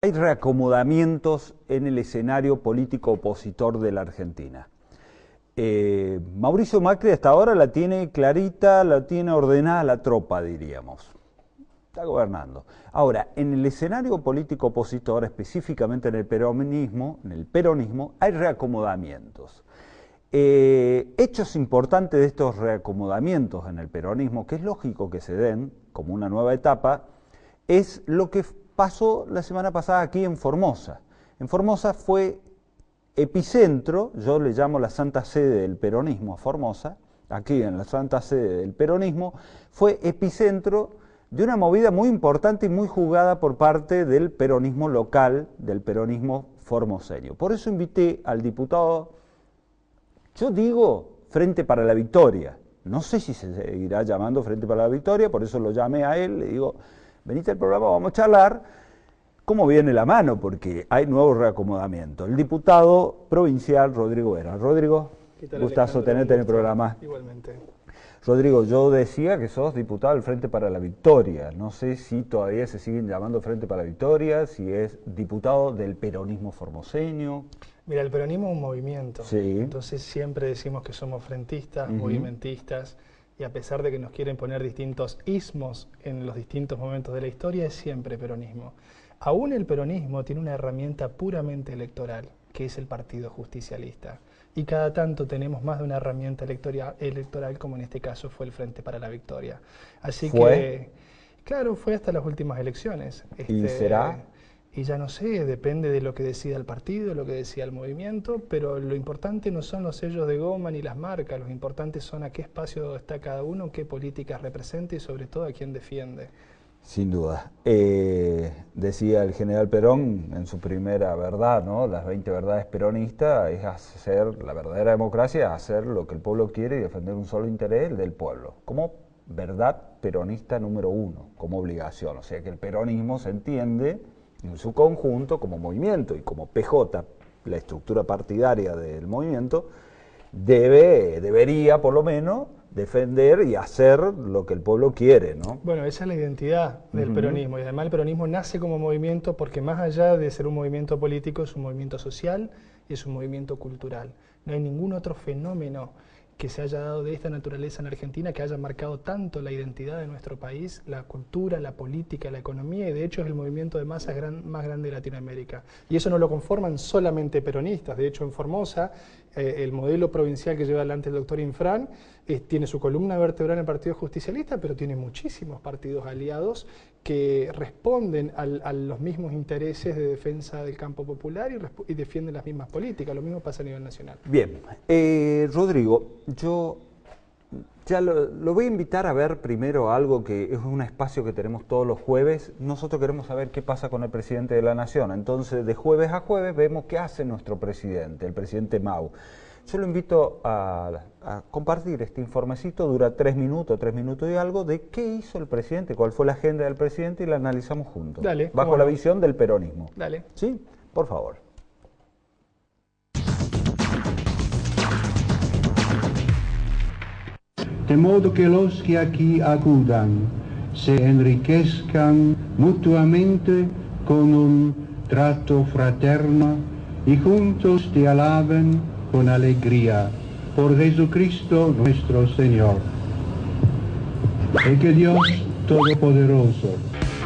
Hay reacomodamientos en el escenario político opositor de la Argentina. Mauricio Macri hasta ahora la tiene clarita, la tiene ordenada la tropa, diríamos. Está gobernando. Ahora, en el escenario político opositor, específicamente en el peronismo, hay reacomodamientos. Hechos importantes de estos reacomodamientos en el peronismo, que es lógico que se den como una nueva etapa, es lo que pasó la semana pasada aquí en Formosa. En Formosa fue epicentro, yo le llamo la Santa Sede del peronismo a Formosa, aquí en la Santa Sede del peronismo, fue epicentro de una movida muy importante y muy jugada por parte del peronismo local, del peronismo formoseño. Por eso invité al diputado, yo digo Frente para la Victoria, no sé si se seguirá llamando Frente para la Victoria, por eso lo llamé a él, le digo, venite al programa, vamos a charlar cómo viene la mano, porque hay nuevos reacomodamientos. El diputado provincial Rodrigo Vera. Rodrigo, gustazo tenerte en el programa. Igualmente. Rodrigo, yo decía que sos diputado del Frente para la Victoria. No sé si todavía se siguen llamando Frente para la Victoria, si es diputado del peronismo formoseño. Mira, el peronismo es un movimiento. Sí. Entonces siempre decimos que somos frentistas, movimentistas, y a pesar de que nos quieren poner distintos ismos en los distintos momentos de la historia, es siempre peronismo. Aún el peronismo tiene una herramienta puramente electoral, que es el Partido Justicialista. Y cada tanto tenemos más de una herramienta electoral, como en este caso fue el Frente para la Victoria. Así que, claro, fue hasta las últimas elecciones. ¿Y será? Y ya no sé, depende de lo que decida el partido, lo que decida el movimiento, pero lo importante no son los sellos de goma ni las marcas, lo importante son a qué espacio está cada uno, qué políticas representa y sobre todo a quién defiende. Sin duda. Decía el general Perón en su primera verdad, ¿no? Las 20 verdades peronistas, es hacer la verdadera democracia, hacer lo que el pueblo quiere y defender un solo interés, el del pueblo, como verdad peronista número 1, como obligación. O sea que el peronismo se entiende en su conjunto como movimiento y como PJ, la estructura partidaria del movimiento, debería por lo menos defender y hacer lo que el pueblo quiere, ¿no? Bueno, esa es la identidad del peronismo, y además el peronismo nace como movimiento porque más allá de ser un movimiento político es un movimiento social y es un movimiento cultural. No hay ningún otro fenómeno que se haya dado de esta naturaleza en Argentina que haya marcado tanto la identidad de nuestro país, la cultura, la política, la economía, y de hecho es el movimiento de masas más grande de Latinoamérica. Y eso no lo conforman solamente peronistas. De hecho, en Formosa, el modelo provincial que lleva adelante el doctor Infran tiene su columna vertebral en el Partido Justicialista, pero tiene muchísimos partidos aliados que responden a los mismos intereses de defensa del campo popular y defienden las mismas políticas. Lo mismo pasa a nivel nacional. Bien, Rodrigo, yo ya lo voy a invitar a ver primero algo que es un espacio que tenemos todos los jueves. Nosotros queremos saber qué pasa con el presidente de la Nación. Entonces, de jueves a jueves vemos qué hace nuestro presidente, el presidente Mau. Yo lo invito a compartir este informecito, dura 3 minutos y algo, de qué hizo el presidente, cuál fue la agenda del presidente y la analizamos juntos. Dale, bajo la visión del peronismo. Dale. ¿Sí? Por favor. De modo que los que aquí acudan se enriquezcan mutuamente con un trato fraterno y juntos te alaben con alegría por Jesucristo nuestro Señor. Y que Dios Todopoderoso.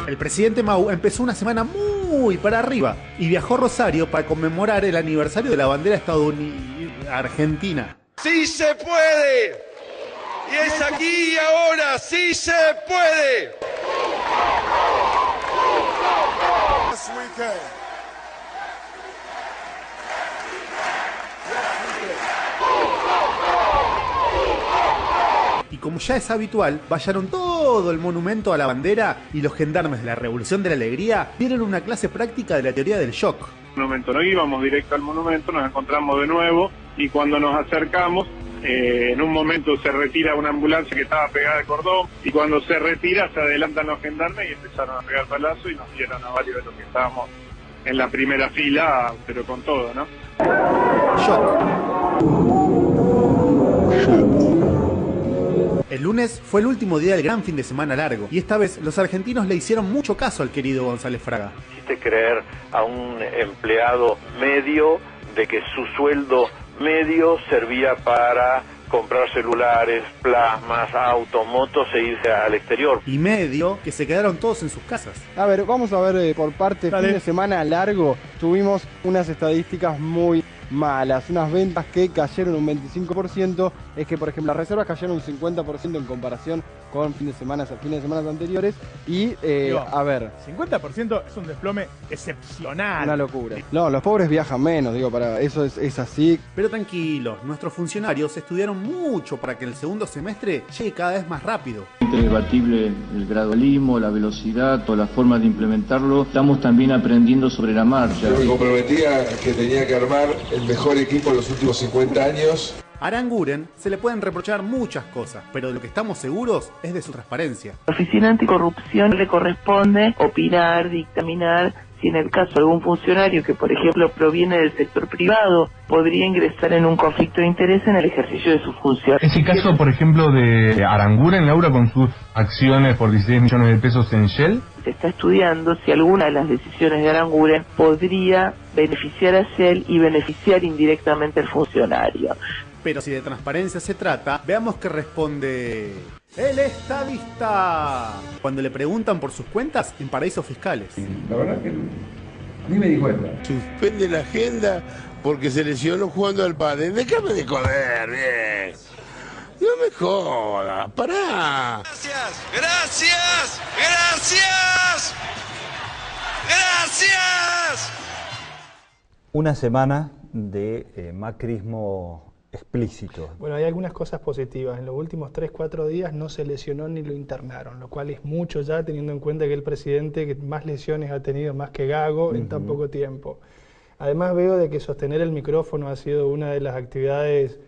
El presidente Mau empezó una semana muy para arriba y viajó a Rosario para conmemorar el aniversario de la bandera argentina. ¡Sí se puede! Y es aquí y ahora, ¡sí se puede! Yes, we can. Y como ya es habitual, vallaron todo el monumento a la bandera y los gendarmes de la Revolución de la Alegría dieron una clase práctica de la teoría del shock. No íbamos directo al monumento, nos encontramos de nuevo y cuando nos acercamos, en un momento se retira una ambulancia que estaba pegada al cordón y cuando se retira se adelantan los gendarmes y empezaron a pegar palazos y nos dieron a varios de los que estábamos en la primera fila, pero con todo, ¿no? Shock. El lunes fue el último día del gran fin de semana largo y esta vez los argentinos le hicieron mucho caso al querido González Fraga. Hiciste creer a un empleado medio de que su sueldo medio servía para comprar celulares, plasmas, autos, motos e irse al exterior. Y medio que se quedaron todos en sus casas. A ver, vamos a ver por parte. Dale. Fin de semana largo tuvimos unas estadísticas muy malas, unas ventas que cayeron un 25%, es que por ejemplo las reservas cayeron un 50% en comparación con fines de semana anteriores y a ver, 50% es un desplome excepcional. Una locura. No, los pobres viajan menos, digo, para eso es así. Pero tranquilos, nuestros funcionarios estudiaron mucho para que el segundo semestre llegue cada vez más rápido. Es debatible el gradualismo, la velocidad o la forma de implementarlo. Estamos también aprendiendo sobre la marcha. Yo me comprometía que tenía que armar el mejor equipo en los últimos 50 años. A Aranguren se le pueden reprochar muchas cosas, pero de lo que estamos seguros es de su transparencia. A la Oficina Anticorrupción le corresponde opinar, dictaminar si en el caso de algún funcionario que, por ejemplo, proviene del sector privado, podría ingresar en un conflicto de interés en el ejercicio de su función. Es el caso, por ejemplo, de Aranguren, Laura, con sus acciones por 16 millones de pesos en Shell. Se está estudiando si alguna de las decisiones de Aranguren podría beneficiar a Shell y beneficiar indirectamente al funcionario. Pero si de transparencia se trata, veamos qué responde el estadista cuando le preguntan por sus cuentas en paraísos fiscales. La verdad que ni me di cuenta. Suspende la agenda porque se lesionó jugando al pádel. Déjame de joder, bien. No me jodas, pará. Gracias. Una semana de macrismo explícito. Bueno, hay algunas cosas positivas. En los últimos 3-4 días no se lesionó ni lo internaron, lo cual es mucho ya, teniendo en cuenta que el presidente que más lesiones ha tenido, más que Gago, en tan poco tiempo. Además veo de que sostener el micrófono ha sido una de las actividades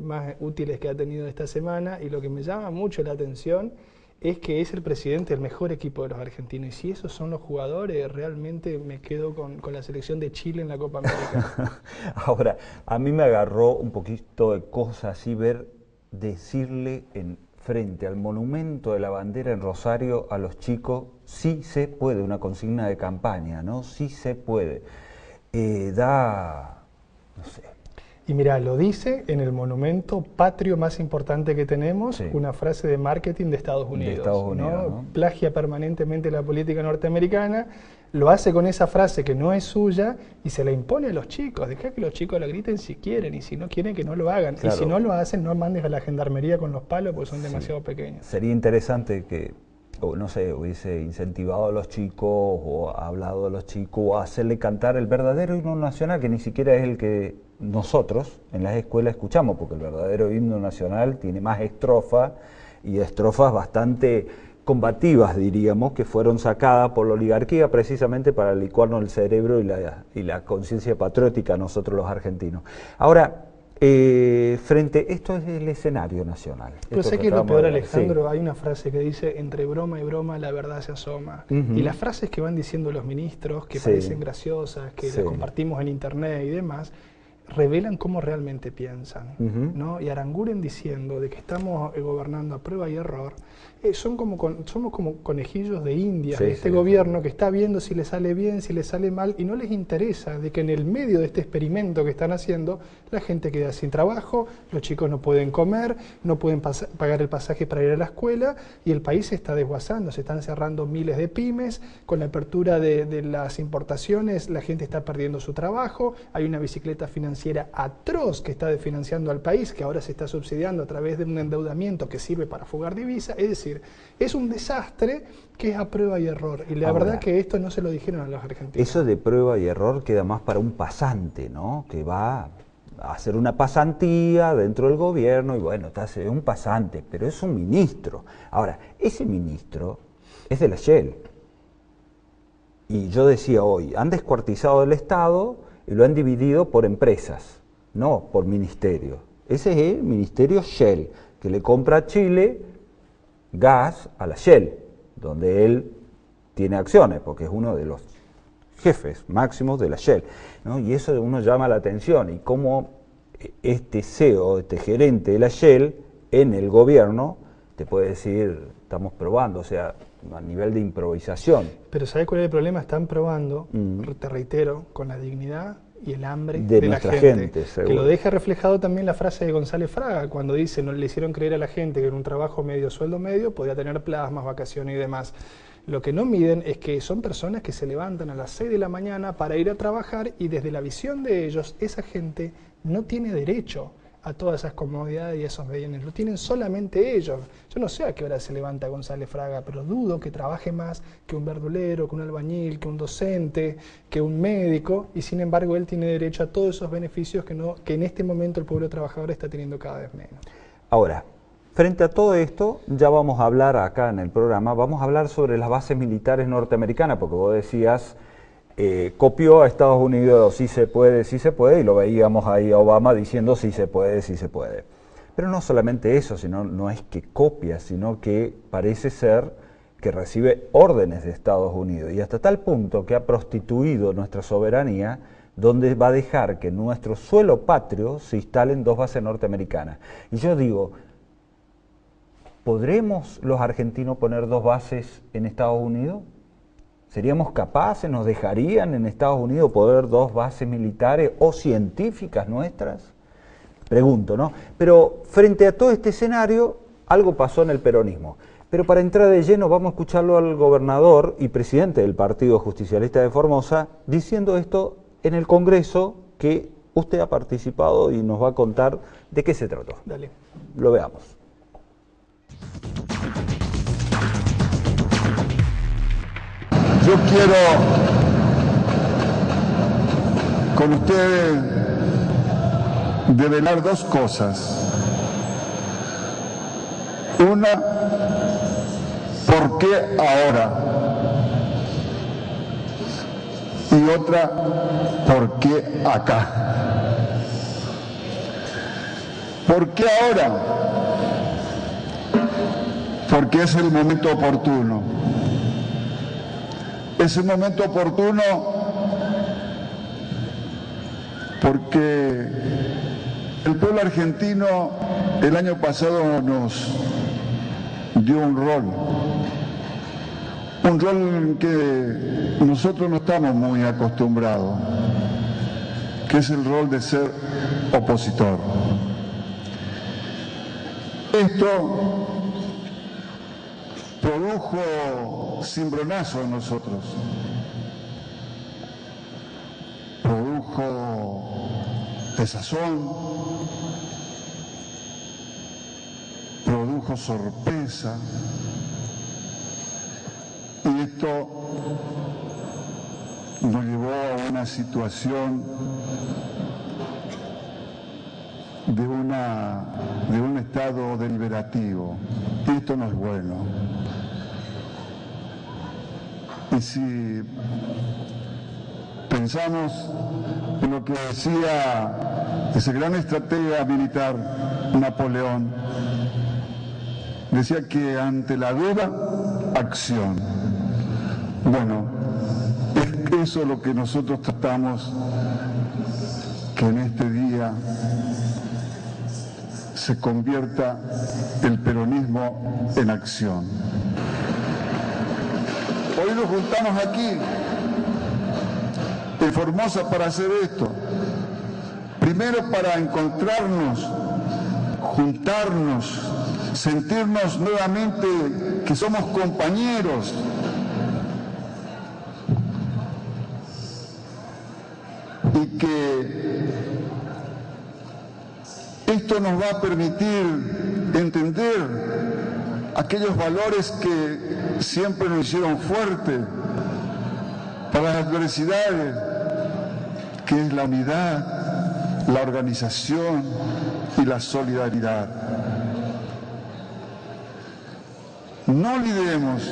más útiles que ha tenido esta semana, y lo que me llama mucho la atención es que es el presidente del mejor equipo de los argentinos, y si esos son los jugadores, realmente me quedo con la selección de Chile en la Copa América. Ahora, a mí me agarró un poquito de cosa así decirle en frente al monumento de la bandera en Rosario a los chicos, sí se puede, una consigna de campaña, ¿no? Sí se puede. No sé. Y mira, lo dice en el monumento patrio más importante que tenemos, sí, una frase de marketing de Estados Unidos. ¿no? Plagia permanentemente la política norteamericana, lo hace con esa frase que no es suya y se la impone a los chicos. Deja que los chicos la griten si quieren, y si no quieren que no lo hagan. Claro. Y si no lo hacen, no mandes a la gendarmería con los palos porque son demasiado pequeños. Sería interesante que, no sé, hubiese incentivado a los chicos o hablado a los chicos o hacerle cantar el verdadero himno nacional, que ni siquiera es el que nosotros en las escuelas escuchamos, porque el verdadero himno nacional tiene más estrofas, y estrofas bastante combativas, diríamos, que fueron sacadas por la oligarquía precisamente para licuarnos el cerebro y la conciencia patriótica a nosotros los argentinos. Ahora, esto es el escenario nacional. Pero sé que es lo peor, Alejandro, sí. Hay una frase que dice, entre broma y broma la verdad se asoma. Y las frases que van diciendo los ministros, que parecen graciosas, que las compartimos en internet y demás, revelan cómo realmente piensan, ¿no? Y Aranguren diciendo de que estamos gobernando a prueba y error, somos como conejillos de indias de este gobierno que está viendo si le sale bien, si le sale mal, y no les interesa de que en el medio de este experimento que están haciendo, la gente queda sin trabajo, los chicos no pueden comer, no pueden pagar el pasaje para ir a la escuela, y el país se está desguazando, se están cerrando miles de pymes, con la apertura de las importaciones la gente está perdiendo su trabajo, hay una bicicleta financiera atroz que está desfinanciando al país, que ahora se está subsidiando a través de un endeudamiento que sirve para fugar divisas, es decir, es un desastre que es a prueba y error, y la verdad que esto no se lo dijeron a los argentinos. Eso de prueba y error queda más para un pasante, ¿no? Que va a hacer una pasantía dentro del gobierno y bueno, es un pasante, pero es un ministro. Ahora, ese ministro es de la Shell. Y yo decía hoy, han descuartizado el Estado y lo han dividido por empresas, no por ministerios. Ese es el ministerio Shell, que le compra a Chile gas a la Shell, donde él tiene acciones, porque es uno de los jefes máximos de la Shell, ¿no? Y eso uno llama la atención, y cómo este CEO, este gerente de la Shell, en el gobierno te puede decir, estamos probando, o sea, a nivel de improvisación. Pero ¿sabes cuál es el problema? Están probando, te reitero, con la dignidad y el hambre de la nuestra gente. Seguro. Que lo deja reflejado también la frase de González Fraga, cuando dice, no le hicieron creer a la gente que en un trabajo medio, sueldo medio, podía tener plasmas, vacaciones y demás. Lo que no miden es que son personas que se levantan a las 6 de la mañana para ir a trabajar y desde la visión de ellos, esa gente no tiene derecho a todas esas comodidades y esos bienes, lo tienen solamente ellos. Yo no sé a qué hora se levanta González Fraga, pero dudo que trabaje más que un verdulero, que un albañil, que un docente, que un médico, y sin embargo él tiene derecho a todos esos beneficios que en este momento el pueblo trabajador está teniendo cada vez menos. Ahora, frente a todo esto, ya vamos a hablar acá en el programa, vamos a hablar sobre las bases militares norteamericanas, porque vos decías, copió a Estados Unidos, sí se puede, y lo veíamos ahí a Obama diciendo sí se puede. Pero no solamente eso, sino no es que copia, sino que parece ser que recibe órdenes de Estados Unidos, y hasta tal punto que ha prostituido nuestra soberanía, donde va a dejar que en nuestro suelo patrio se instalen 2 bases norteamericanas. Y yo digo, ¿podremos los argentinos poner 2 bases en Estados Unidos? ¿Seríamos capaces, nos dejarían en Estados Unidos poner 2 bases militares o científicas nuestras? Pregunto, ¿no? Pero frente a todo este escenario, algo pasó en el peronismo. Pero para entrar de lleno, vamos a escucharlo al gobernador y presidente del Partido Justicialista de Formosa, diciendo esto en el Congreso, que usted ha participado y nos va a contar de qué se trató. Dale. Lo veamos. Yo quiero con ustedes develar 2 cosas. Una, ¿por qué ahora? Y otra, ¿por qué acá? ¿Por qué ahora? Porque es el momento oportuno. Es el momento oportuno porque el pueblo argentino el año pasado nos dio un rol en que nosotros no estamos muy acostumbrados, que es el rol de ser opositor. Esto produjo cimbronazo en nosotros, produjo desazón, produjo sorpresa, y esto nos llevó a una situación de un estado deliberativo, y esto no es bueno. Y si pensamos en lo que decía ese gran estratega militar Napoleón, decía que ante la duda, acción. Bueno, es eso lo que nosotros tratamos, que en este día se convierta el peronismo en acción. Hoy nos juntamos aquí, en Formosa, para hacer esto. Primero para encontrarnos, juntarnos, sentirnos nuevamente que somos compañeros. Y que esto nos va a permitir entender aquellos valores que siempre nos hicieron fuertes para las adversidades, que es la unidad, la organización y la solidaridad. No olvidemos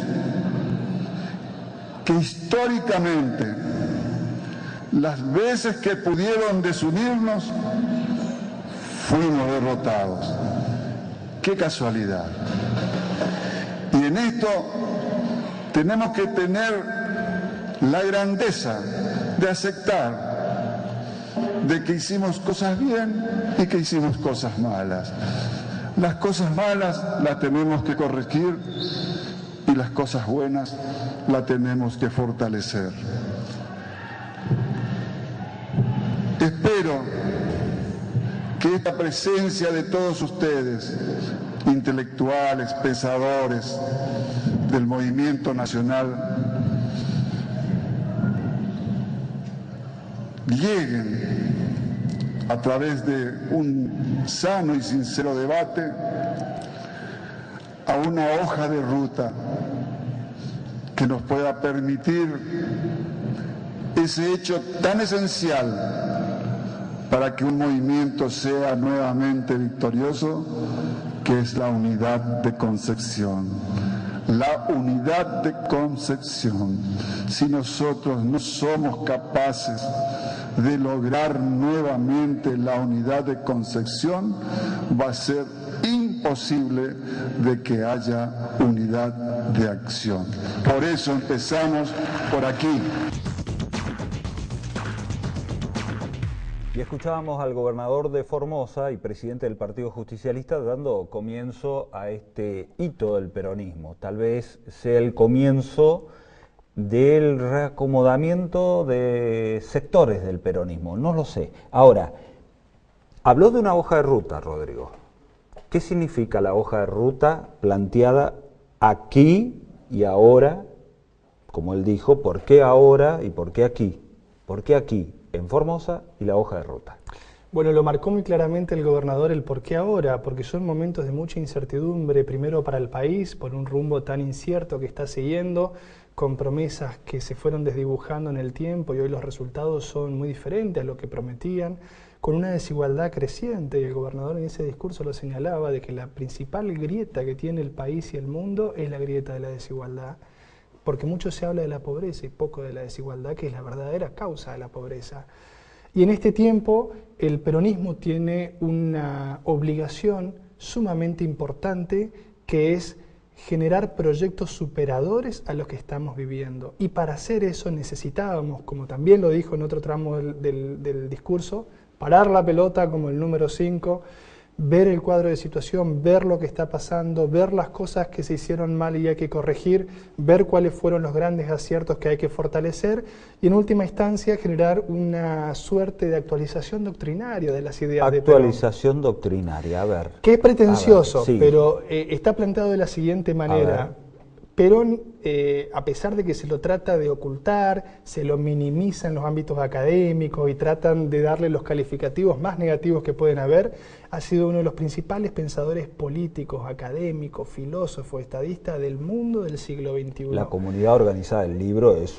que históricamente las veces que pudieron desunirnos fuimos derrotados. ¡Qué casualidad! Y en esto tenemos que tener la grandeza de aceptar de que hicimos cosas bien y que hicimos cosas malas. Las cosas malas las tenemos que corregir y las cosas buenas las tenemos que fortalecer. Espero que esta presencia de todos ustedes, intelectuales, pensadores del movimiento nacional, lleguen a través de un sano y sincero debate a una hoja de ruta que nos pueda permitir ese hecho tan esencial para que un movimiento sea nuevamente victorioso, que es la unidad de Concepción. La unidad de Concepción. Si nosotros no somos capaces de lograr nuevamente la unidad de Concepción, va a ser imposible de que haya unidad de acción. Por eso empezamos por aquí. Y escuchábamos al gobernador de Formosa y presidente del Partido Justicialista dando comienzo a este hito del peronismo. Tal vez sea el comienzo del reacomodamiento de sectores del peronismo, no lo sé. Ahora, habló de una hoja de ruta, Rodrigo. ¿Qué significa la hoja de ruta planteada aquí y ahora? Como él dijo, ¿por qué ahora y por qué aquí? ¿Por qué aquí en Formosa y la hoja de ruta? Bueno, lo marcó muy claramente el gobernador el por qué ahora, porque son momentos de mucha incertidumbre, primero para el país, por un rumbo tan incierto que está siguiendo, con promesas que se fueron desdibujando en el tiempo y hoy los resultados son muy diferentes a lo que prometían, con una desigualdad creciente, y el gobernador en ese discurso lo señalaba, de que la principal grieta que tiene el país y el mundo es la grieta de la desigualdad, porque mucho se habla de la pobreza y poco de la desigualdad, que es la verdadera causa de la pobreza. Y en este tiempo el peronismo tiene una obligación sumamente importante, que es generar proyectos superadores a los que estamos viviendo. Y para hacer eso necesitábamos, como también lo dijo en otro tramo del discurso, parar la pelota como el número 5, ver el cuadro de situación, ver lo que está pasando, ver las cosas que se hicieron mal y hay que corregir, ver cuáles fueron los grandes aciertos que hay que fortalecer y en última instancia generar una suerte de actualización doctrinaria de las ideas de Perón. Actualización doctrinaria, a ver. Que es pretencioso, sí, pero está planteado de la siguiente manera. Perón, a pesar de que se lo trata de ocultar, se lo minimiza en los ámbitos académicos y tratan de darle los calificativos más negativos que pueden haber, ha sido uno de los principales pensadores políticos, académicos, filósofos, estadistas del mundo del siglo XXI. La comunidad organizada del libro es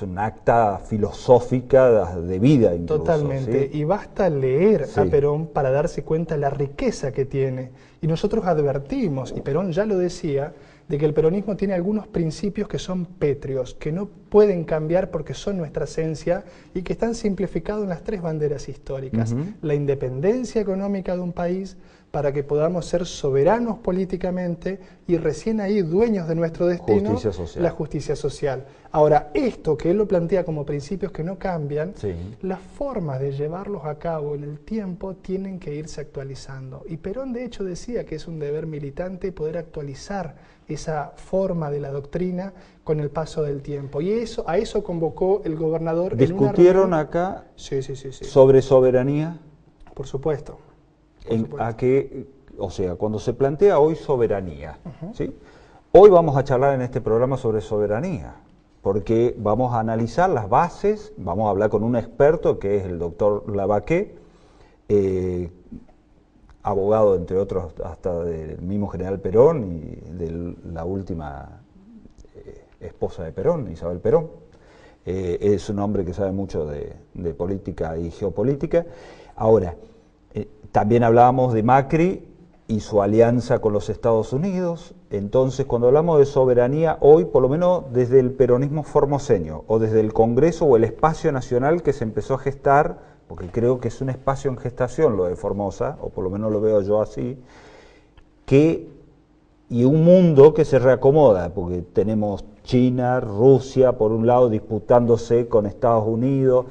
un acta filosófica de vida incluso. Totalmente, ¿sí? Y basta leer a Perón para darse cuenta de la riqueza que tiene. Y nosotros advertimos, y Perón ya lo decía, de que el peronismo tiene algunos principios que son pétreos, que no pueden cambiar porque son nuestra esencia y que están simplificados en las 3 banderas históricas. La independencia económica de un país para que podamos ser soberanos políticamente y recién ahí dueños de nuestro destino, la justicia social. Ahora, esto que él lo plantea como principios que no cambian, las formas de llevarlos a cabo en el tiempo tienen que irse actualizando. Y Perón de hecho decía que es un deber militante poder actualizar esa forma de la doctrina con el paso del tiempo. Y a eso convocó el gobernador. ¿Discutieron acá sobre soberanía? Por supuesto. O sea, cuando se plantea hoy soberanía, ¿sí? Hoy vamos a charlar en este programa sobre soberanía, porque vamos a analizar las bases, vamos a hablar con un experto que es el doctor Lavaqué, abogado entre otros hasta del mismo general Perón y de la última esposa de Perón, Isabel Perón. Es un hombre que sabe mucho de política y geopolítica. Ahora, también hablábamos de Macri y su alianza con los Estados Unidos. Entonces, cuando hablamos de soberanía, hoy, por lo menos desde el peronismo formoseño, o desde el Congreso o el espacio nacional que se empezó a gestar, porque creo que es un espacio en gestación lo de Formosa, o por lo menos lo veo yo así, y un mundo que se reacomoda, porque tenemos China, Rusia, por un lado, disputándose con Estados Unidos,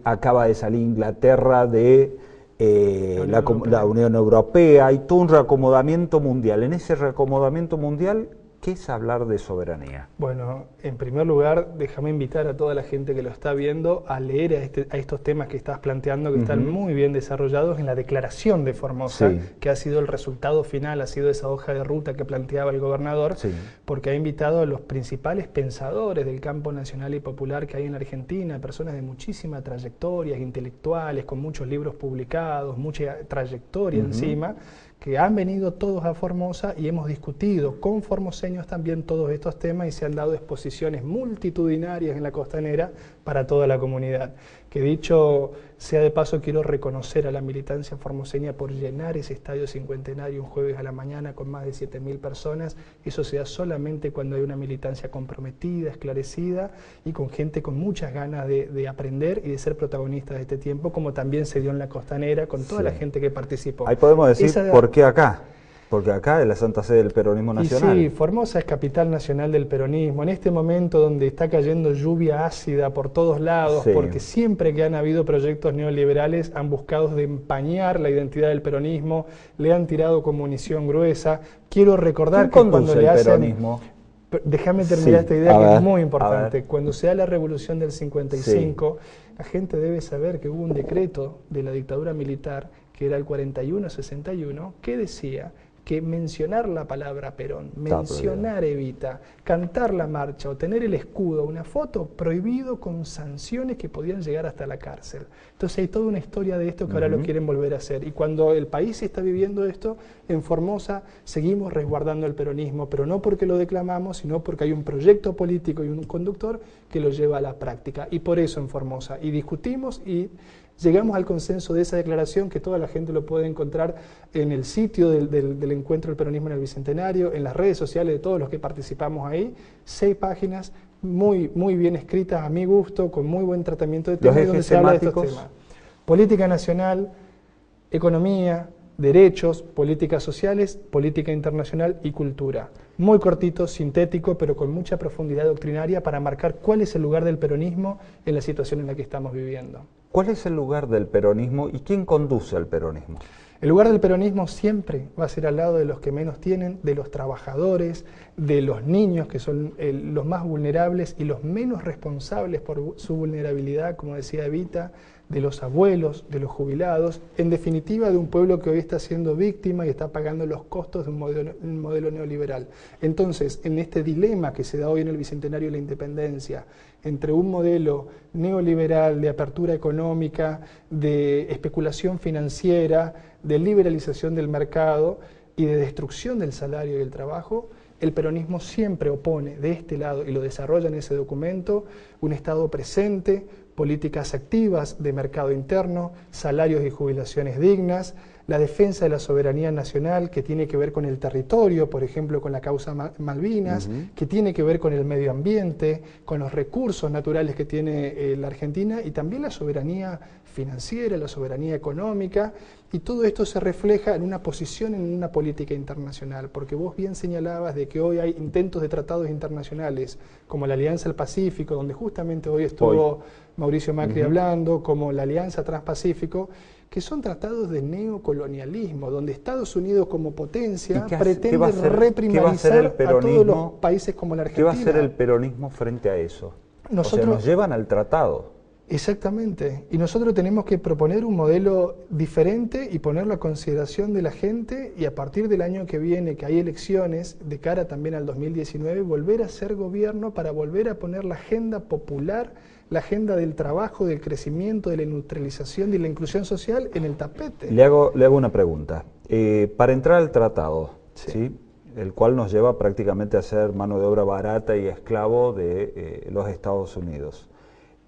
acaba de salir Inglaterra de la Unión Europea, hay todo un reacomodamiento mundial. En ese reacomodamiento mundial, ¿qué es hablar de soberanía? Bueno, en primer lugar, déjame invitar a toda la gente que lo está viendo a leer a estos temas que estás planteando, que están muy bien desarrollados en la Declaración de Formosa, que ha sido el resultado final, ha sido esa hoja de ruta que planteaba el gobernador, porque ha invitado a los principales pensadores del campo nacional y popular que hay en la Argentina, personas de muchísima trayectoria, intelectuales, con muchos libros publicados, mucha trayectoria encima, que han venido todos a Formosa y hemos discutido con formoseños también todos estos temas y se han dado exposiciones multitudinarias en la costanera para toda la comunidad. Que dicho sea de paso, quiero reconocer a la militancia formoseña por llenar ese estadio cincuentenario un jueves a la mañana con más de 7.000 personas. Eso se da solamente cuando hay una militancia comprometida, esclarecida y con gente con muchas ganas de aprender y de ser protagonistas de este tiempo, como también se dio en la costanera con toda la gente que participó. Ahí podemos decir por qué acá. Porque acá es la Santa Sede del peronismo nacional. Y sí, Formosa es capital nacional del peronismo. En este momento donde está cayendo lluvia ácida por todos lados, porque siempre que han habido proyectos neoliberales han buscado de empañar la identidad del peronismo, le han tirado con munición gruesa. Quiero recordar que cuando le hacen... peronismo? Déjame terminar esta idea que es muy importante. Cuando se da la revolución del 55, la gente debe saber que hubo un decreto de la dictadura militar, que era el 41-61, que decía que mencionar la palabra Perón, mencionar Evita, cantar la marcha o tener el escudo, una foto, prohibido con sanciones que podían llegar hasta la cárcel. Entonces hay toda una historia de esto que ahora lo quieren volver a hacer. Y cuando el país está viviendo esto, en Formosa seguimos resguardando el peronismo, pero no porque lo declamamos, sino porque hay un proyecto político y un conductor que lo lleva a la práctica. Y por eso en Formosa. Y discutimos y llegamos al consenso de esa declaración, que toda la gente lo puede encontrar en el sitio del Encuentro del Peronismo en el Bicentenario, en las redes sociales de todos los que participamos ahí, 6 páginas muy bien escritas a mi gusto, con muy buen tratamiento de temas, donde se habla de estos temas. Política nacional, economía, derechos, políticas sociales, política internacional y cultura. Muy cortito, sintético, pero con mucha profundidad doctrinaria para marcar cuál es el lugar del peronismo en la situación en la que estamos viviendo. ¿Cuál es el lugar del peronismo y quién conduce al peronismo? El lugar del peronismo siempre va a ser al lado de los que menos tienen, de los trabajadores, de los niños, que son los más vulnerables y los menos responsables por su vulnerabilidad, como decía Evita, de los abuelos, de los jubilados, en definitiva de un pueblo que hoy está siendo víctima y está pagando los costos de un modelo neoliberal. Entonces, en este dilema que se da hoy en el Bicentenario de la Independencia, entre un modelo neoliberal de apertura económica, de especulación financiera, de liberalización del mercado y de destrucción del salario y del trabajo, el peronismo siempre opone de este lado, y lo desarrolla en ese documento, un Estado presente, políticas activas de mercado interno, salarios y jubilaciones dignas, la defensa de la soberanía nacional que tiene que ver con el territorio, por ejemplo con la causa Malvinas, que tiene que ver con el medio ambiente, con los recursos naturales que tiene la Argentina, y también la soberanía financiera, la soberanía económica, y todo esto se refleja en una posición en una política internacional, porque vos bien señalabas de que hoy hay intentos de tratados internacionales, como la Alianza del Pacífico, donde justamente hoy estuvo Mauricio Macri hablando, como la Alianza Transpacífico, que son tratados de neocolonialismo, donde Estados Unidos como potencia pretende reprimarizar a todos los países como la Argentina. ¿Qué va a hacer el peronismo frente a eso? O sea, nos llevan al tratado. Exactamente, y nosotros tenemos que proponer un modelo diferente y ponerlo a consideración de la gente, y a partir del año que viene, que hay elecciones, de cara también al 2019, volver a ser gobierno para volver a poner la agenda popular, la agenda del trabajo, del crecimiento, de la industrialización y la inclusión social en el tapete. Le hago una pregunta. Para entrar al tratado, ¿sí? El cual nos lleva prácticamente a ser mano de obra barata y esclavo de los Estados Unidos,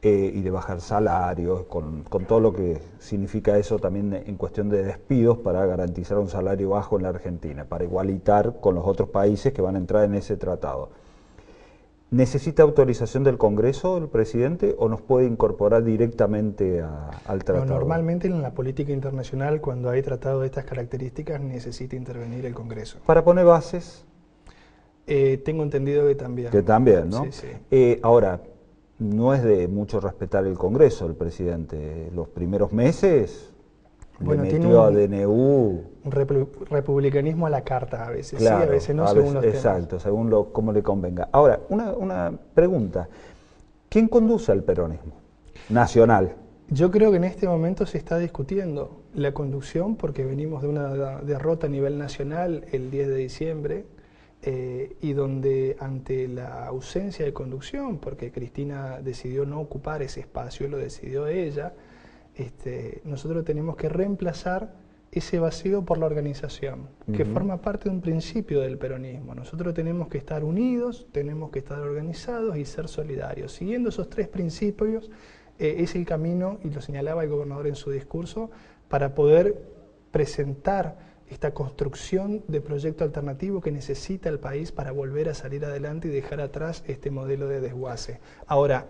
y de bajar salarios, con todo lo que significa eso también en cuestión de despidos para garantizar un salario bajo en la Argentina, para igualitar con los otros países que van a entrar en ese tratado. ¿Necesita autorización del Congreso el presidente o nos puede incorporar directamente al tratado? No, normalmente en la política internacional, cuando hay tratado de estas características, necesita intervenir el Congreso. ¿Para poner bases? Tengo entendido que también. Que también, ¿no? Sí, sí. Ahora, no es de mucho respetar el Congreso el presidente. Los primeros meses Bueno, le tiene metió a un DNU. republicanismo a la carta a veces, Claro, sí, a veces no, a según veces, los exacto, temas. según cómo le convenga. Ahora, una pregunta. ¿Quién conduce al peronismo nacional? Yo creo que en este momento se está discutiendo la conducción porque venimos de una derrota a nivel nacional el 10 de diciembre y donde ante la ausencia de conducción, porque Cristina decidió no ocupar ese espacio, lo decidió ella, nosotros tenemos que reemplazar ese vacío por la organización, que forma parte de un principio del peronismo. Nosotros tenemos que estar unidos, tenemos que estar organizados y ser solidarios. Siguiendo esos tres principios es el camino, y lo señalaba el gobernador en su discurso, para poder presentar esta construcción de proyecto alternativo que necesita el país para volver a salir adelante y dejar atrás este modelo de desguace. Ahora,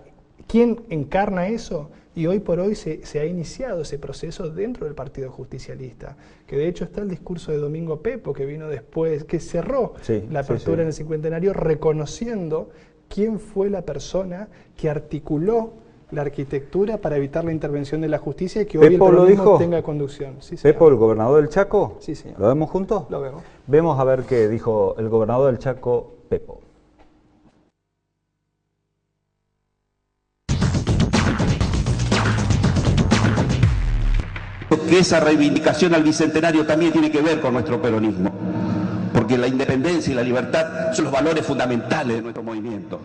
¿quién encarna eso? Y hoy por hoy se ha iniciado ese proceso dentro del Partido Justicialista, que de hecho está el discurso de Domingo Pepo, que vino después, que cerró la apertura en el cincuentenario, reconociendo quién fue la persona que articuló la arquitectura para evitar la intervención de la justicia y que hoy el peronismo tenga conducción. Sí, ¿Pepo, el gobernador del Chaco? Sí, señor. ¿Lo vemos juntos? Lo vemos. Vemos a ver qué dijo el gobernador del Chaco, Pepo. Que esa reivindicación al bicentenario también tiene que ver con nuestro peronismo, porque la independencia y la libertad son los valores fundamentales de nuestro movimiento,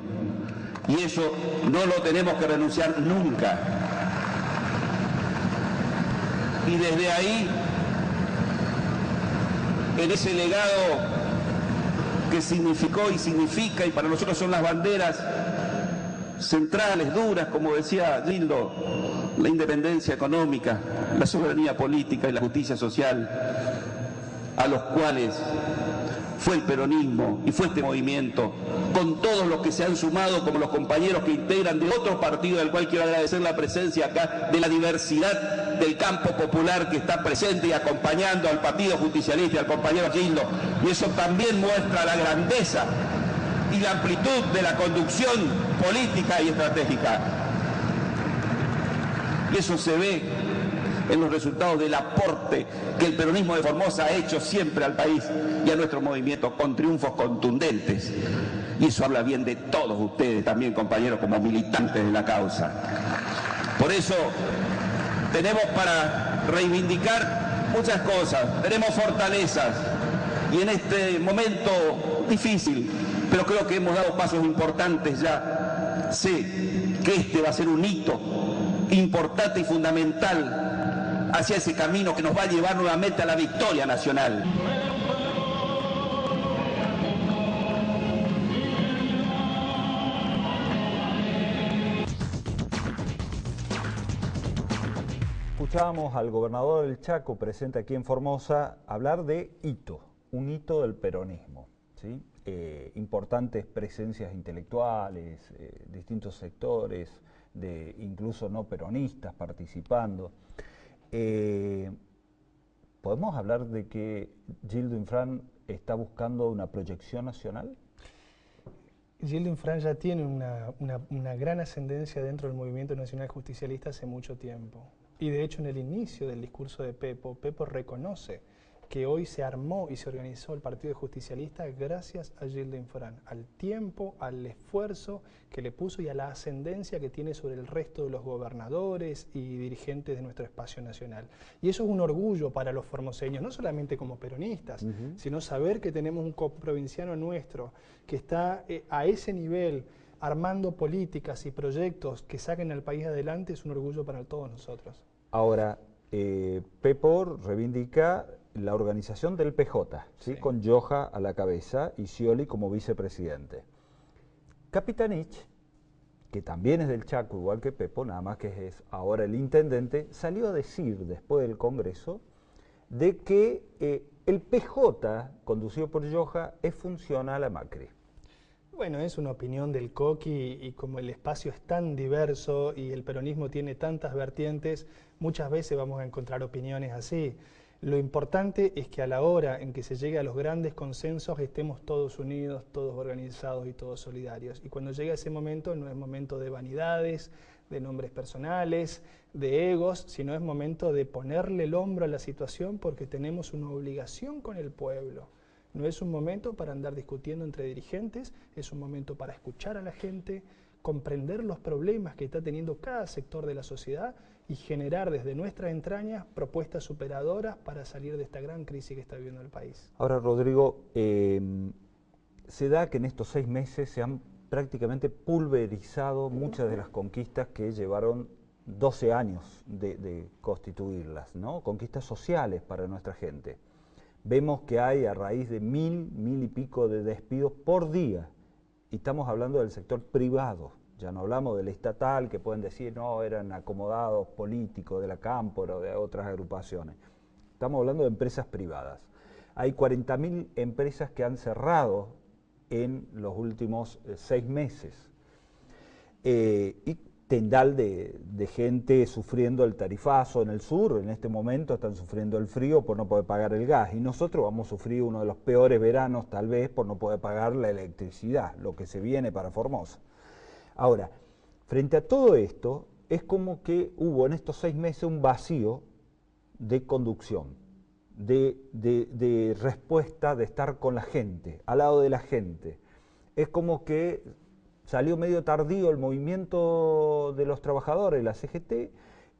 y eso no lo tenemos que renunciar nunca. Y desde ahí, en ese legado que significó y significa, y para nosotros son las banderas centrales, duras, como decía Gildo, la independencia económica, la soberanía política y la justicia social, a los cuales fue el peronismo y fue este movimiento, con todos los que se han sumado, como los compañeros que integran de otros partidos, del cual quiero agradecer la presencia acá, de la diversidad del campo popular que está presente y acompañando al Partido Justicialista y al compañero Gildo, y eso también muestra la grandeza y la amplitud de la conducción política y estratégica. Y eso se ve en los resultados del aporte que el peronismo de Formosa ha hecho siempre al país y a nuestro movimiento, con triunfos contundentes. Y eso habla bien de todos ustedes también, compañeros, como militantes de la causa. Por eso tenemos para reivindicar muchas cosas, tenemos fortalezas, y en este momento difícil, pero creo que hemos dado pasos importantes ya. Sé que este va a ser un hito importante y fundamental hacia ese camino que nos va a llevar nuevamente a la victoria nacional. Escuchábamos al gobernador del Chaco, presente aquí en Formosa, hablar de hito, un hito del peronismo, ¿sí? Importantes presencias intelectuales, distintos sectores, de incluso no peronistas participando. ¿Podemos hablar de que Gildo Infran está buscando una proyección nacional? Gildo Infran ya tiene una gran ascendencia dentro del movimiento nacional justicialista hace mucho tiempo. Y de hecho en el inicio del discurso de Pepo, Pepo reconoce que hoy se armó y se organizó el Partido Justicialista gracias a Gildo Infran, al tiempo, al esfuerzo que le puso y a la ascendencia que tiene sobre el resto de los gobernadores y dirigentes de nuestro espacio nacional. Y eso es un orgullo para los formoseños, no solamente como peronistas, sino saber que tenemos un coprovinciano nuestro que está a ese nivel armando políticas y proyectos que saquen al país adelante, es un orgullo para todos nosotros. Ahora, Pepo reivindica la organización del PJ, ¿sí? Con Joja a la cabeza y Scioli como vicepresidente. Capitanich, que también es del Chaco, igual que Pepo, nada más que es ahora el intendente, salió a decir después del Congreso de que el PJ, conducido por Joja, es funcional a Macri. Bueno, es una opinión del Coqui y como el espacio es tan diverso y el peronismo tiene tantas vertientes, muchas veces vamos a encontrar opiniones así. Lo importante es que a la hora en que se llegue a los grandes consensos estemos todos unidos, todos organizados y todos solidarios. Y cuando llegue ese momento no es momento de vanidades, de nombres personales, de egos, sino es momento de ponerle el hombro a la situación porque tenemos una obligación con el pueblo. No es un momento para andar discutiendo entre dirigentes, es un momento para escuchar a la gente, comprender los problemas que está teniendo cada sector de la sociedad y generar desde nuestras entrañas propuestas superadoras para salir de esta gran crisis que está viviendo el país. Ahora, Rodrigo, se da que en estos 6 meses se han prácticamente pulverizado muchas de las conquistas que llevaron 12 años de constituirlas, ¿no? Conquistas sociales para nuestra gente. Vemos que hay a raíz de 1000 y pico de despidos por día, y estamos hablando del sector privado, ya no hablamos del estatal, que pueden decir, no, eran acomodados políticos de la Cámpora o de otras agrupaciones. Estamos hablando de empresas privadas. Hay 40.000 empresas que han cerrado en los últimos 6 meses. Y tendal de gente sufriendo el tarifazo en el sur, en este momento están sufriendo el frío por no poder pagar el gas, y nosotros vamos a sufrir uno de los peores veranos tal vez por no poder pagar la electricidad, lo que se viene para Formosa. Ahora, frente a todo esto, es como que hubo en estos 6 meses un vacío de conducción, de respuesta, de estar con la gente, al lado de la gente. Es como que salió medio tardío el movimiento de los trabajadores, la CGT,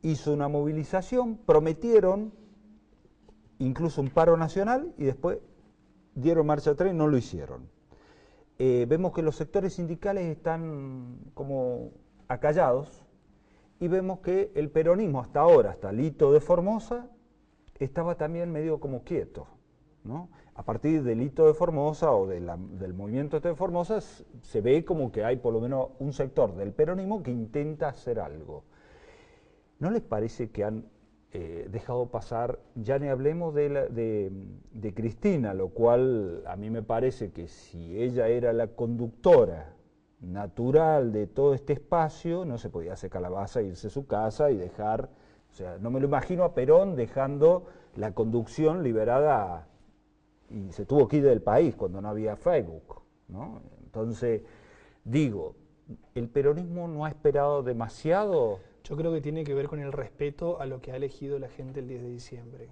hizo una movilización, prometieron incluso un paro nacional y después dieron marcha atrás y no lo hicieron. Vemos que los sectores sindicales están como acallados y vemos que el peronismo hasta ahora, hasta Lito de Formosa, estaba también medio como quieto, ¿no? A partir del Hito de Formosa o del movimiento de Formosa se ve como que hay por lo menos un sector del peronismo que intenta hacer algo. ¿No les parece que han dejado pasar, ya ni hablemos de Cristina, lo cual a mí me parece que si ella era la conductora natural de todo este espacio, no se podía hacer calabaza, irse a su casa y dejar, o sea, no me lo imagino a Perón dejando la conducción liberada y se tuvo que ir del país cuando no había Facebook, ¿no? Entonces, digo, ¿el peronismo no ha esperado demasiado? Yo creo que tiene que ver con el respeto a lo que ha elegido la gente el 10 de diciembre.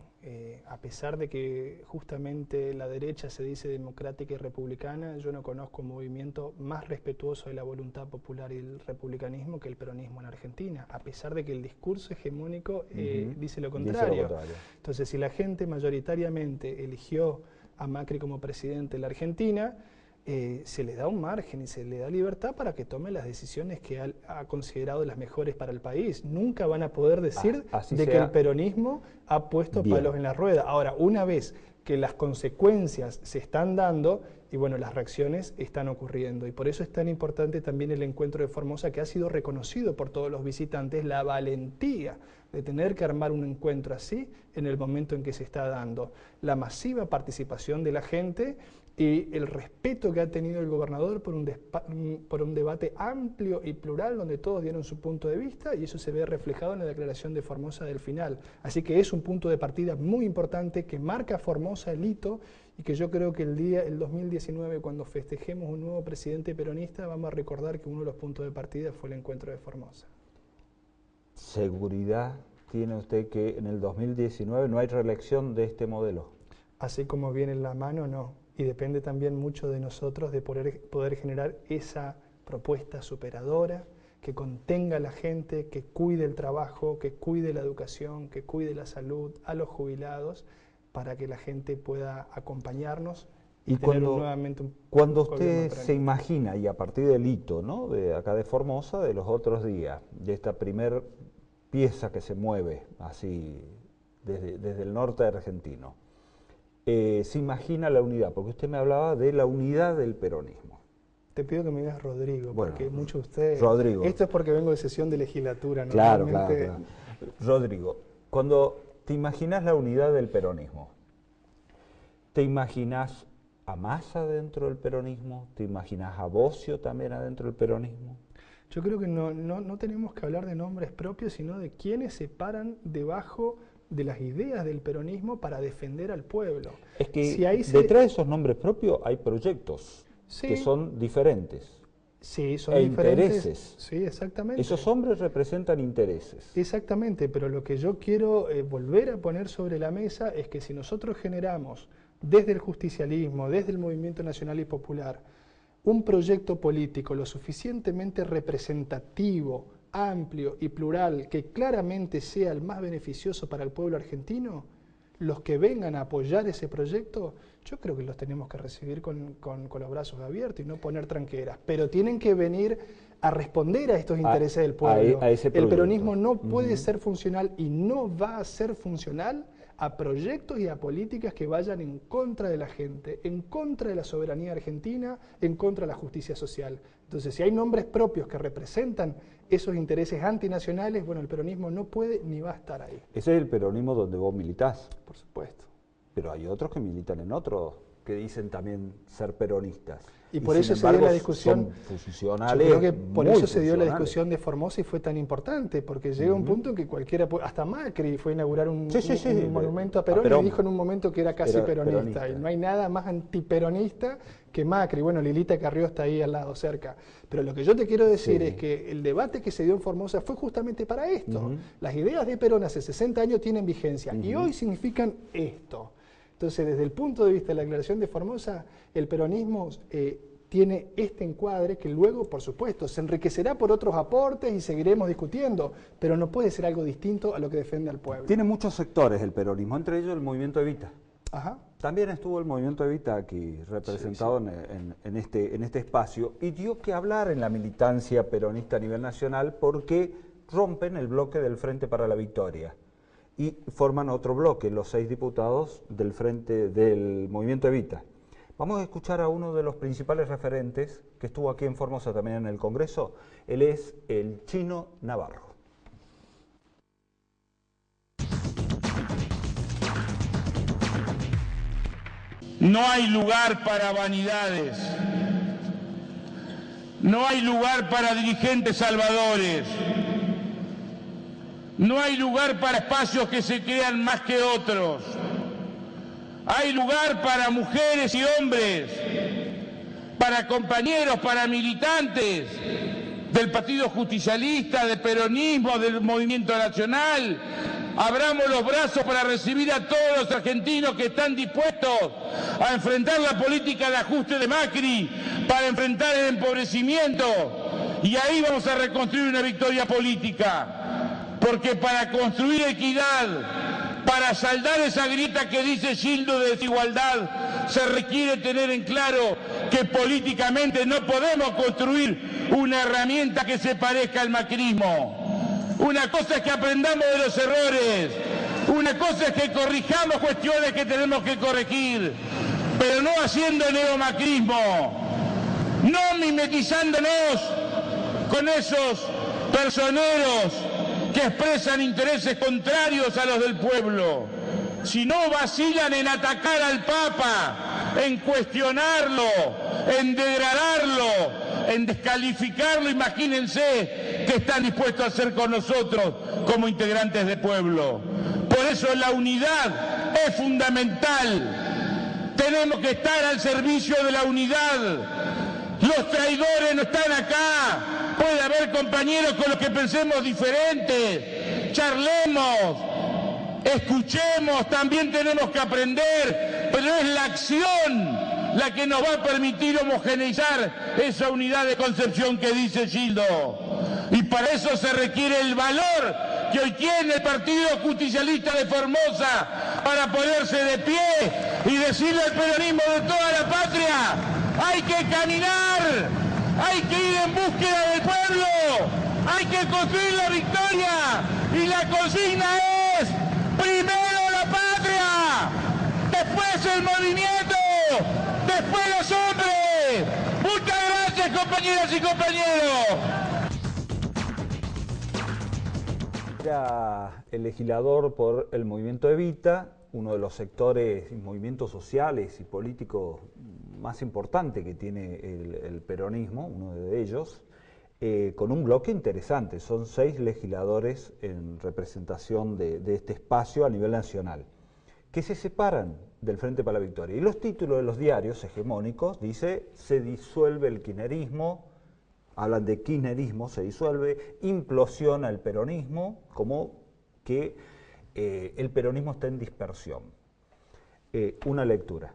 A pesar de que justamente la derecha se dice democrática y republicana, yo no conozco un movimiento más respetuoso de la voluntad popular y el republicanismo que el peronismo en Argentina, a pesar de que el discurso hegemónico dice lo contrario. Entonces, si la gente mayoritariamente eligió a Macri como presidente de la Argentina, se le da un margen y se le da libertad para que tome las decisiones que ha considerado las mejores para el país. Nunca van a poder decir que el peronismo ha puesto palos en la rueda. Ahora, una vez que las consecuencias se están dando, y bueno, las reacciones están ocurriendo. Y por eso es tan importante también el encuentro de Formosa, que ha sido reconocido por todos los visitantes, la valentía de tener que armar un encuentro así en el momento en que se está dando. La masiva participación de la gente y el respeto que ha tenido el gobernador por un debate amplio y plural donde todos dieron su punto de vista, y eso se ve reflejado en la declaración de Formosa del final. Así que es un punto de partida muy importante que marca Formosa, el hito, y que yo creo que el 2019, cuando festejemos un nuevo presidente peronista, vamos a recordar que uno de los puntos de partida fue el encuentro de Formosa. ¿Seguridad tiene usted que en el 2019 no hay reelección de este modelo? Así como viene en la mano, no. Y depende también mucho de nosotros de poder generar esa propuesta superadora que contenga a la gente, que cuide el trabajo, que cuide la educación, que cuide la salud, a los jubilados, para que la gente pueda acompañarnos y tener nuevamente un cuando usted se imagina, y a partir del hito, ¿no?, de acá de Formosa, de los otros días, de esta primer pieza que se mueve así desde el norte argentino, se imagina la unidad, porque usted me hablaba de la unidad del peronismo. Te pido que me digas Rodrigo, porque muchos de ustedes... Rodrigo. Esto es porque vengo de sesión de legislatura, ¿no? Claro. Rodrigo, cuando te imaginas la unidad del peronismo, ¿te imaginas a Massa dentro del peronismo? ¿Te imaginas a Bocio también adentro del peronismo? Yo creo que no tenemos que hablar de nombres propios, sino de quienes se paran debajo de las ideas del peronismo para defender al pueblo. Es que detrás de esos nombres propios hay proyectos que son diferentes. Sí, son diferentes. Intereses. Sí, exactamente. Esos hombres representan intereses. Exactamente, pero lo que yo quiero volver a poner sobre la mesa es que si nosotros generamos desde el justicialismo, desde el movimiento nacional y popular, un proyecto político lo suficientemente representativo, amplio y plural, que claramente sea el más beneficioso para el pueblo argentino, los que vengan a apoyar ese proyecto, yo creo que los tenemos que recibir con los brazos abiertos y no poner tranqueras, pero tienen que venir a responder a estos intereses del pueblo. El peronismo no puede ser funcional y no va a ser funcional a proyectos y a políticas que vayan en contra de la gente, en contra de la soberanía argentina, en contra de la justicia social. Entonces, si hay nombres propios que representan esos intereses antinacionales, bueno, el peronismo no puede ni va a estar ahí. Ese es el peronismo donde vos militás. Por supuesto. Pero hay otros que militan en otros, que dicen también ser peronistas. Y por eso se dio la discusión, yo creo que por eso se dio la discusión de Formosa y fue tan importante, porque llega un punto en que cualquiera, hasta Macri fue a inaugurar un monumento a Perón y dijo en un momento que era casi peronista. Y no hay nada más antiperonista que Macri. Bueno, Lilita Carrió está ahí al lado, cerca. Pero lo que yo te quiero decir es que el debate que se dio en Formosa fue justamente para esto. Las ideas de Perón hace 60 años tienen vigencia y hoy significan esto. Entonces, desde el punto de vista de la declaración de Formosa, el peronismo tiene este encuadre que luego, por supuesto, se enriquecerá por otros aportes y seguiremos discutiendo, pero no puede ser algo distinto a lo que defiende al pueblo. Tiene muchos sectores el peronismo, entre ellos el movimiento Evita. Ajá. También estuvo el movimiento Evita aquí representado en este espacio y dio que hablar en la militancia peronista a nivel nacional porque rompen el bloque del Frente para la Victoria y forman otro bloque, los 6 diputados del Frente del Movimiento Evita. Vamos a escuchar a uno de los principales referentes que estuvo aquí en Formosa también en el Congreso. Él es el Chino Navarro. No hay lugar para vanidades. No hay lugar para dirigentes salvadores. No hay lugar para espacios que se crean más que otros. Hay lugar para mujeres y hombres, para compañeros, para militantes del Partido Justicialista, del peronismo, del Movimiento Nacional. Abramos los brazos para recibir a todos los argentinos que están dispuestos a enfrentar la política de ajuste de Macri, para enfrentar el empobrecimiento, y ahí vamos a reconstruir una victoria política. Porque para construir equidad, para saldar esa grieta que dice Gildo de desigualdad, se requiere tener en claro que políticamente no podemos construir una herramienta que se parezca al macrismo. Una cosa es que aprendamos de los errores, una cosa es que corrijamos cuestiones que tenemos que corregir, pero no haciendo neomacrismo, no mimetizándonos con esos personeros que expresan intereses contrarios a los del pueblo, si no vacilan en atacar al Papa, en cuestionarlo, en degradarlo, en descalificarlo, imagínense qué están dispuestos a hacer con nosotros como integrantes de pueblo. Por eso la unidad es fundamental. Tenemos que estar al servicio de la unidad. Los traidores no están acá. Puede haber compañeros con los que pensemos diferentes, charlemos, escuchemos, también tenemos que aprender, pero es la acción la que nos va a permitir homogeneizar esa unidad de concepción que dice Gildo. Y para eso se requiere el valor que hoy tiene el Partido Justicialista de Formosa para ponerse de pie y decirle al peronismo de toda la patria: hay que caminar, hay que ir en búsqueda del pueblo, hay que construir la victoria, y la consigna es: primero la patria, después el movimiento, después los hombres. Muchas gracias, compañeras y compañeros. Era el legislador por el movimiento Evita, uno de los sectores y movimientos sociales y políticos más importante que tiene el peronismo, uno de ellos, con un bloque interesante. Son 6 legisladores en representación de este espacio a nivel nacional, que se separan del Frente para la Victoria. Y los títulos de los diarios hegemónicos dice: se disuelve el kirchnerismo Hablan de kirchnerismo, se disuelve, implosiona el peronismo, como que el peronismo está en dispersión. Una lectura.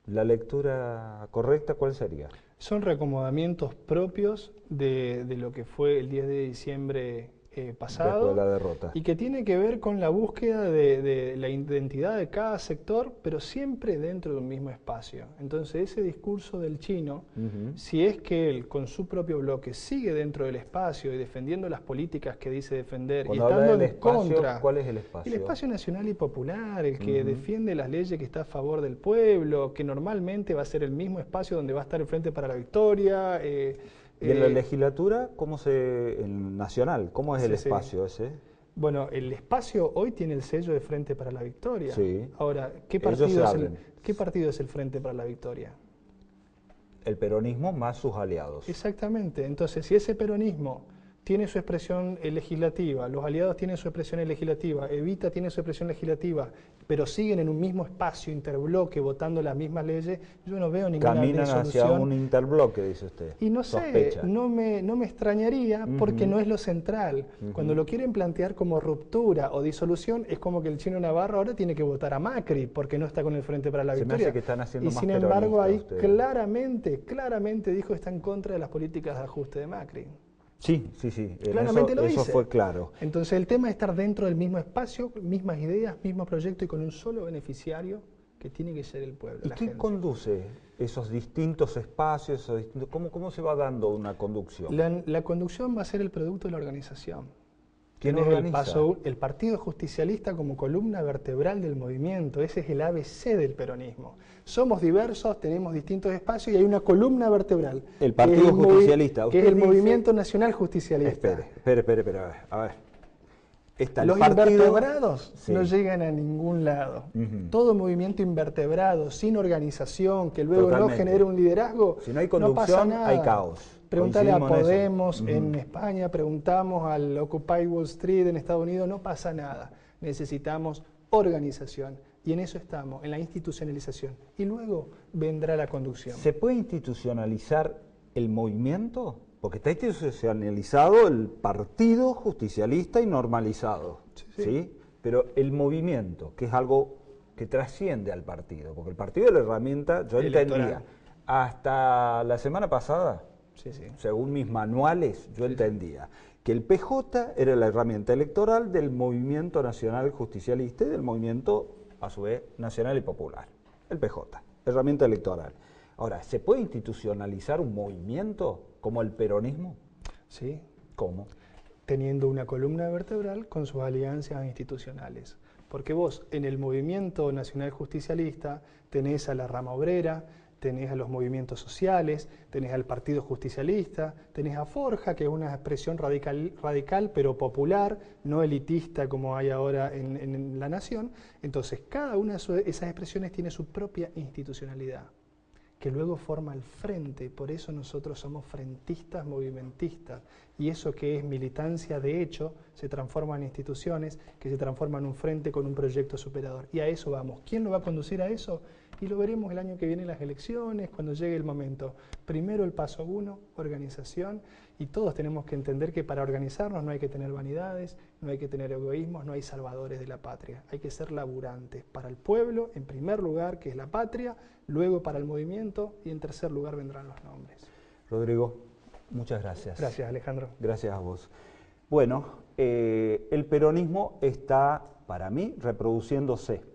¿La lectura correcta cuál sería? Son reacomodamientos propios de lo que fue el 10 de diciembre pasado. Después de la derrota. Y que tiene que ver con la búsqueda de la identidad de cada sector, pero siempre dentro de un mismo espacio. Entonces ese discurso del chino, si es que él con su propio bloque sigue dentro del espacio y defendiendo las políticas que dice defender, Cuando y estando habla del en espacio, contra, ¿cuál es el espacio? el espacio nacional y popular, el que defiende las leyes, que está a favor del pueblo, que normalmente va a ser el mismo espacio donde va a estar el Frente para la Victoria. ¿Y en la legislatura, en nacional, cómo es el sí, espacio ese? Bueno, el espacio hoy tiene el sello de Frente para la Victoria. Sí. Ahora, ¿qué partido es el Frente para la Victoria? El peronismo más sus aliados. Exactamente. Entonces, si ese peronismo tiene su expresión legislativa, los aliados tienen su expresión legislativa, Evita tiene su expresión legislativa, pero siguen en un mismo espacio interbloque votando las mismas leyes, yo no veo ninguna Caminan resolución. hacia un interbloque, dice usted. Y no Sospecha. sé, no me extrañaría porque no es lo central. Cuando lo quieren plantear como ruptura o disolución, es como que el chino Navarro ahora tiene que votar a Macri porque no está con el Frente para la Se me Victoria. hace que están haciendo y más sin embargo ahí ustedes. claramente dijo que está en contra de las políticas de ajuste de Macri. Sí. Claramente lo dice. Eso fue claro. Entonces el tema es estar dentro del mismo espacio, mismas ideas, mismo proyecto y con un solo beneficiario que tiene que ser el pueblo. ¿Y quién conduce esos distintos espacios? ¿Cómo se va dando una conducción? La conducción va a ser el producto de la organización. ¿Quién es organiza? el Partido Justicialista como columna vertebral del movimiento. Ese es el ABC del peronismo. Somos diversos, tenemos distintos espacios y hay una columna vertebral. El Partido Justicialista. Que es el Movimiento Nacional Justicialista. Espere. A ver. Los invertebrados no llegan a ningún lado. Todo movimiento invertebrado, sin organización, que luego no genere un liderazgo, si no hay conducción, no pasa nada. hay caos. Preguntale a Podemos en España, preguntamos al Occupy Wall Street en Estados Unidos, no pasa nada. Necesitamos organización. Y en eso estamos, en la institucionalización. Y luego vendrá la conducción. ¿Se puede institucionalizar el movimiento? Porque está institucionalizado el Partido Justicialista y normalizado. Sí. Pero el movimiento, que es algo que trasciende al partido, porque el partido es la herramienta, yo entendía, hasta la semana pasada, según mis manuales, yo entendía que el PJ era la herramienta electoral del movimiento nacional justicialista y del movimiento, a su vez, nacional y popular. El PJ, herramienta electoral. Ahora, ¿se puede institucionalizar un movimiento como el peronismo? Sí. ¿Cómo? Teniendo una columna vertebral con sus alianzas institucionales. Porque vos, en el movimiento nacional justicialista, tenés a la rama obrera, tenés a los movimientos sociales, tenés al Partido Justicialista, tenés a Forja, que es una expresión radical pero popular, no elitista como hay ahora en la nación. Entonces, cada una de esas expresiones tiene su propia institucionalidad, que luego forma el frente. Por eso nosotros somos frentistas, movimentistas, y eso que es militancia de hecho se transforma en instituciones, que se transforman en un frente con un proyecto superador, y a eso vamos. ¿Quién lo va a conducir a eso? Y lo veremos el año que viene en las elecciones, cuando llegue el momento. Primero el paso 1, organización, y todos tenemos que entender que para organizarnos no hay que tener vanidades, no hay que tener egoísmos, no hay salvadores de la patria. Hay que ser laburantes para el pueblo, en primer lugar, que es la patria, luego para el movimiento, y en tercer lugar vendrán los nombres. Rodrigo, muchas gracias. Gracias, Alejandro. Gracias a vos. Bueno, el peronismo está, para mí, reproduciéndose.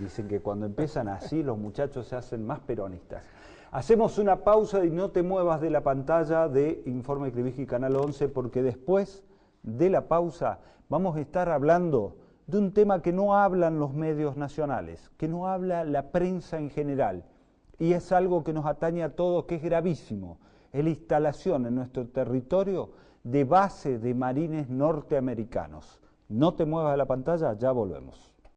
Dicen que cuando empiezan así, los muchachos se hacen más peronistas. Hacemos una pausa y no te muevas de la pantalla de Informe Cribiji Canal 11, porque después de la pausa vamos a estar hablando de un tema que no hablan los medios nacionales, que no habla la prensa en general, y es algo que nos atañe a todos, que es gravísimo. Es la instalación en nuestro territorio de base de marines norteamericanos. No te muevas de la pantalla, ya volvemos.